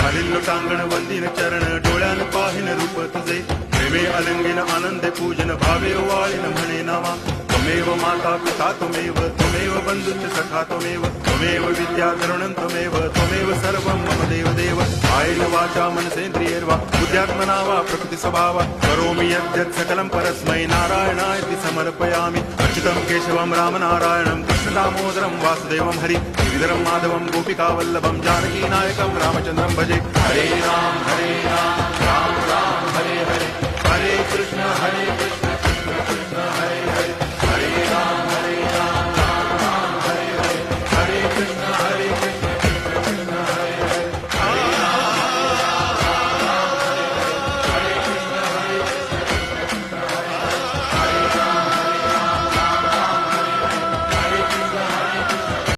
घालिल्लो टांगण वंदिन चरण डोळ्यान पाहिन रूप तुझे प्रेमे अलंगिन आनंदे पूजन भावे वाळीन म्हणे नावा त्वमेव माता पिता त्वमेव बंधुश्च सखा त्वमेव विद्या तरुणं त्वमेव सर्वं मम देव कायेन वाचा मनसेन्द्रियैर्वा बुद्ध्यात्मना वा प्रकृति स्वभावा करोमि यद्यत् सकलं परस्मै नारायणायति समर्पयामि अच्युतं केशवं रामनारायणं कृष्णदामोदरं वासुदेवं हरि गिरिधरं माधवं गोपिकावल्लभं जानकीनायकं रामचन्द्रं भजे हरे राम राम राम हरे हरे हरे कृष्ण